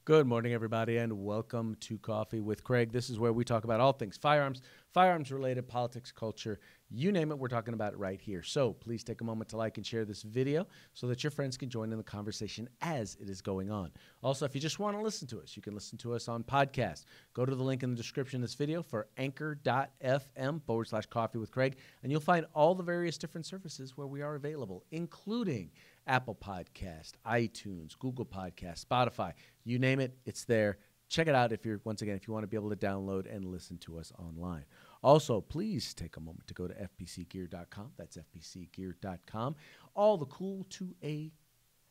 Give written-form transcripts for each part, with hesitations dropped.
Good morning, everybody, and welcome to Coffee with Craig. This is where we talk about all things firearms, firearms-related, politics, culture, you name it, we're talking about it right here. So please take a moment to like and share this video so that your friends can join in the conversation as it is going on. Also, if you just want to listen to us, you can listen to us on podcast. Go to the link in the description of this video for anchor.fm/Coffee with Craig, and you'll find all the various different services where we are available, including Apple Podcast, iTunes, Google Podcast, Spotify, you name it, it's there. Check it out if you want to be able to download and listen to us online. Also, please take a moment to go to fpcgear.com. That's fpcgear.com. All the cool 2A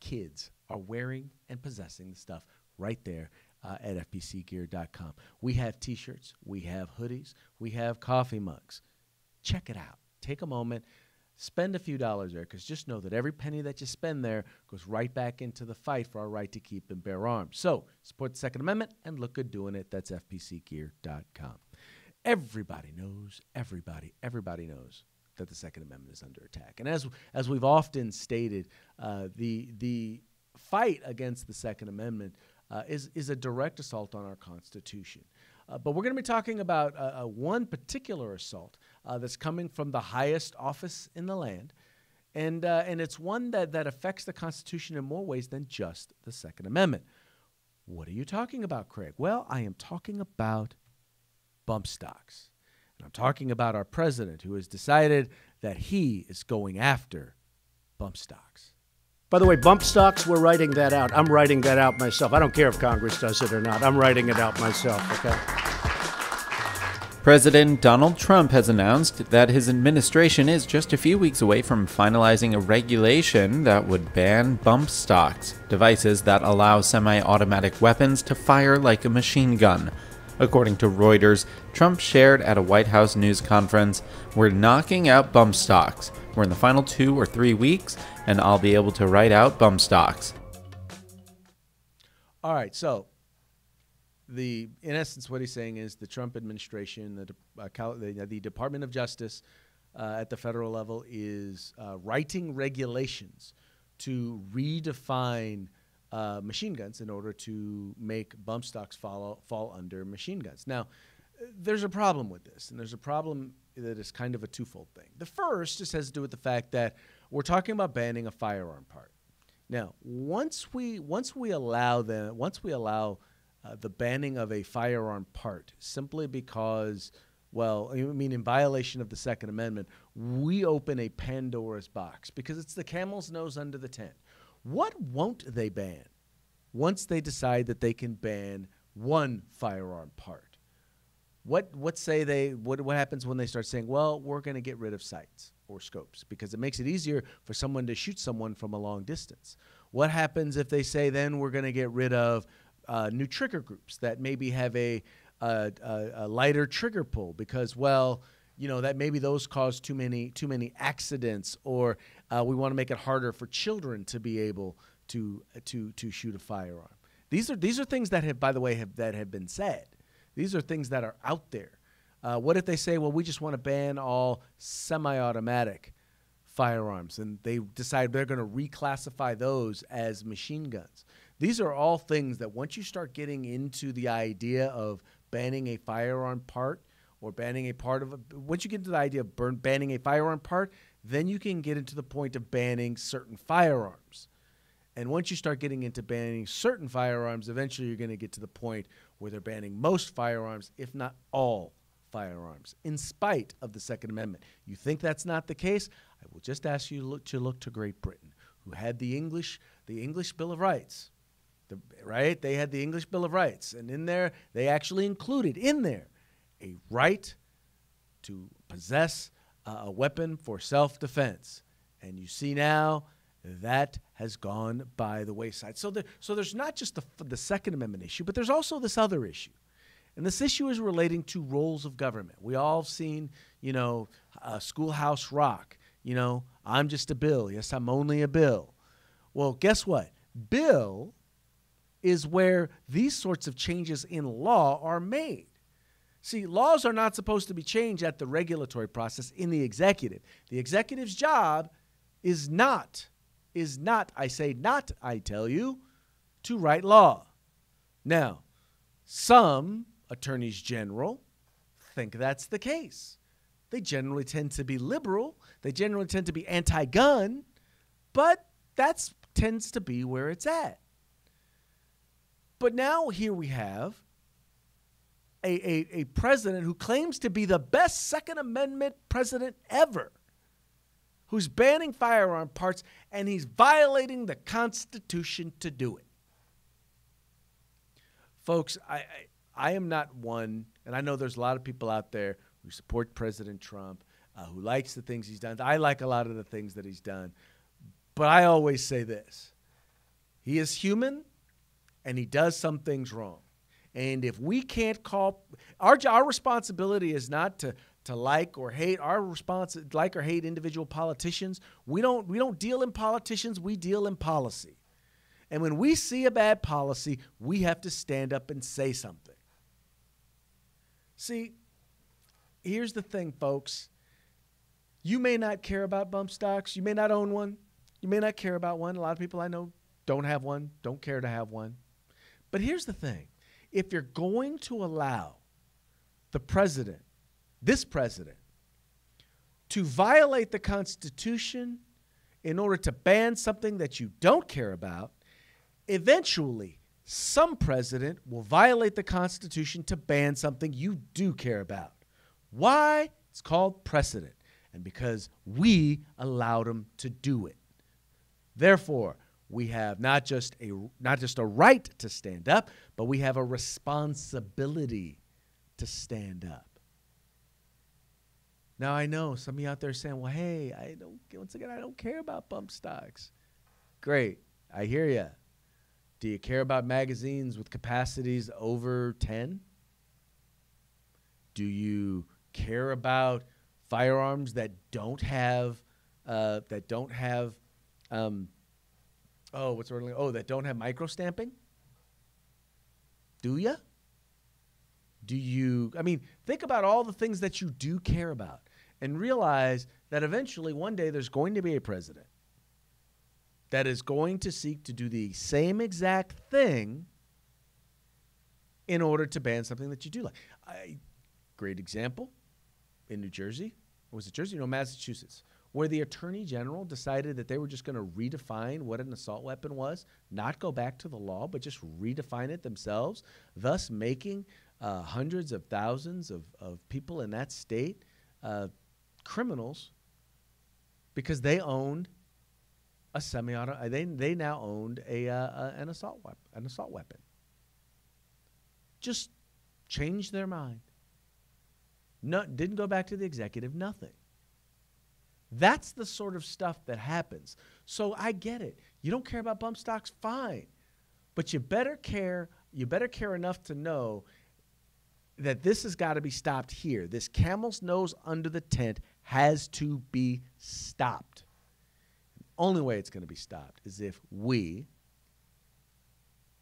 kids are wearing and possessing the stuff right there at fpcgear.com. We have T-shirts, we have hoodies, we have coffee mugs. Check it out. Take a moment. Spend a few dollars there, because just know that every penny that you spend there goes right back into the fight for our right to keep and bear arms. So support the Second Amendment and look good doing it. That's fpcgear.com. Everybody knows that the Second Amendment is under attack. And as we've often stated, the fight against the Second Amendment is a direct assault on our Constitution. But we're going to be talking about one particular assault that's coming from the highest office in the land, and it's one that affects the Constitution in more ways than just the Second Amendment. What are you talking about, Craig? Well, I am talking about bump stocks. And I'm talking about our president, who has decided that he is going after bump stocks. By the way, bump stocks, we're writing that out. I'm writing that out myself. I don't care if Congress does it or not. I'm writing it out myself, okay? President Donald Trump has announced that his administration is just a few weeks away from finalizing a regulation that would ban bump stocks, devices that allow semi-automatic weapons to fire like a machine gun. According to Reuters, Trump shared at a White House news conference, "We're knocking out bump stocks. We're in the final 2 or 3 weeks, and I'll be able to write out bump stocks." All right, so in essence, what he's saying is the Trump administration, the Department of Justice at the federal level is writing regulations to redefine machine guns in order to make bump stocks fall under machine guns. Now, there's a problem with this, and there's a problem that is kind of a twofold thing. The first just has to do with the fact that we're talking about banning a firearm part. Now, once we allow the banning of a firearm part simply because, well, I mean, in violation of the Second Amendment, we open a Pandora's box because it's the camel's nose under the tent. What won't they ban once they decide that they can ban one firearm part? What happens when they start saying, well, we're going to get rid of sights or scopes because it makes it easier for someone to shoot someone from a long distance? What happens if they say then we're going to get rid of new trigger groups that maybe have a lighter trigger pull because, well, you know, that maybe those cause too many accidents, or we want to make it harder for children to be able to shoot a firearm. These are things that have, by the way, have been said. These are things that are out there. What if they say, well, we just want to ban all semi-automatic firearms, and they decide they're going to reclassify those as machine guns? These are all things that once you start getting into the idea of banning a firearm part or banning a part of once you get into the idea of banning a firearm part, then you can get into the point of banning certain firearms. And once you start getting into banning certain firearms, eventually you're going to get to the point where they're banning most firearms, if not all firearms, in spite of the Second Amendment. You think that's not the case? I will just ask you to look to Great Britain, who had the English Bill of Rights. Right? They had the English Bill of Rights, and in there they actually included in there a right to possess a weapon for self-defense. And you see now that has gone by the wayside. So there's not just the Second Amendment issue, but there's also this other issue. And this issue is relating to roles of government. We all have seen, Schoolhouse Rock. I'm just a bill. Yes, I'm only a bill. Well, guess what? Bill is where these sorts of changes in law are made. See, laws are not supposed to be changed at the regulatory process in the executive. The executive's job is not, I say not, I tell you, to write law. Now, some attorneys general think that's the case. They generally tend to be liberal. They generally tend to be anti-gun, but that tends to be where it's at. But now here we have a president who claims to be the best Second Amendment president ever, who's banning firearm parts, and he's violating the Constitution to do it. Folks, I am not one, and I know there's a lot of people out there who support President Trump, who likes the things he's done. I like a lot of the things that he's done. But I always say this. He is human, and he does some things wrong. And if we can't call our responsibility is not to like or hate like or hate individual politicians. We don't deal in politicians, we deal in policy. And when we see a bad policy, we have to stand up and say something. See, here's the thing, folks. You may not care about bump stocks. You may not own one. You may not care about one. A lot of people I know don't have one, don't care to have one. But here's the thing. If you're going to allow this president, to violate the Constitution in order to ban something that you don't care about, eventually some president will violate the Constitution to ban something you do care about. Why? It's called precedent, and because we allowed him to do it. Therefore, we have not just a right to stand up, but we have a responsibility to stand up. Now, I know some of you out there saying, well, hey, I don't care about bump stocks. Great. I hear you. Do you care about magazines with capacities over 10? Do you care about firearms that don't have that don't have micro stamping? Do you? Think about all the things that you do care about and realize that eventually one day there's going to be a president that is going to seek to do the same exact thing in order to ban something that you do like. Great example in New Jersey. Or was it Jersey? No, Massachusetts, where the Attorney General decided that they were just going to redefine what an assault weapon was, not go back to the law, but just redefine it themselves, thus making hundreds of thousands of people in that state criminals because they owned a semi-auto. They now owned an assault weapon. Just changed their mind. Didn't go back to the executive. Nothing. That's the sort of stuff that happens. So I get it. You don't care about bump stocks, fine, but you better care. You better care enough to know that this has got to be stopped here. This camel's nose under the tent has to be stopped. The only way it's going to be stopped is if we,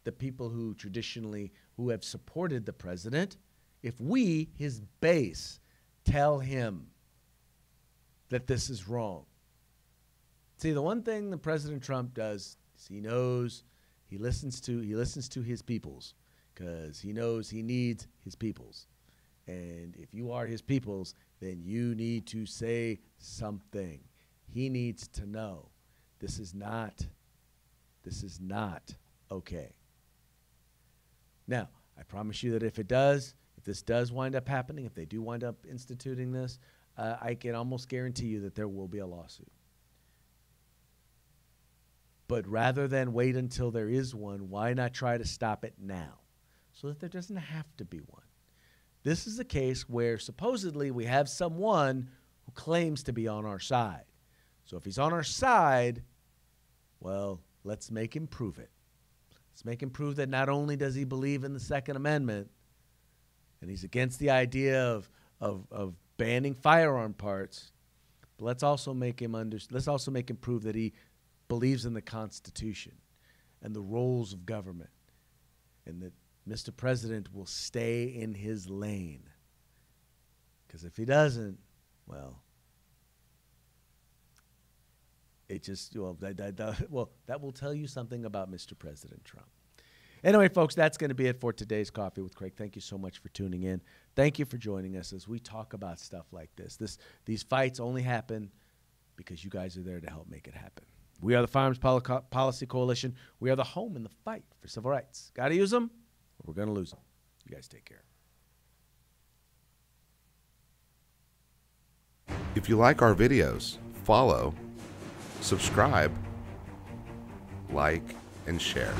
the people who have supported the president, if we, his base, tell him that this is wrong. See, the one thing that President Trump does is he listens to his peoples, because he knows he needs his peoples. And if you are his peoples, then you need to say something. He needs to know this is not okay. Now, I promise you that if this does wind up happening, if they do wind up instituting this, I can almost guarantee you that there will be a lawsuit. But rather than wait until there is one, why not try to stop it now so that there doesn't have to be one? This is a case where supposedly we have someone who claims to be on our side. So if he's on our side, well, let's make him prove it. Let's make him prove that not only does he believe in the Second Amendment and he's against the idea of banning firearm parts, but let's also make him prove that he believes in the Constitution and the roles of government, and that Mr. President will stay in his lane. Because if he doesn't, well, it just, well, that will tell you something about Mr. President Trump. Anyway, folks, that's going to be it for today's Coffee with Craig. Thank you so much for tuning in. Thank you for joining us as we talk about stuff like this. These fights only happen because you guys are there to help make it happen. We are the Firearms Policy Coalition. We are the home in the fight for civil rights. Got to use them, or we're going to lose them. You guys take care. If you like our videos, follow, subscribe, like, and share.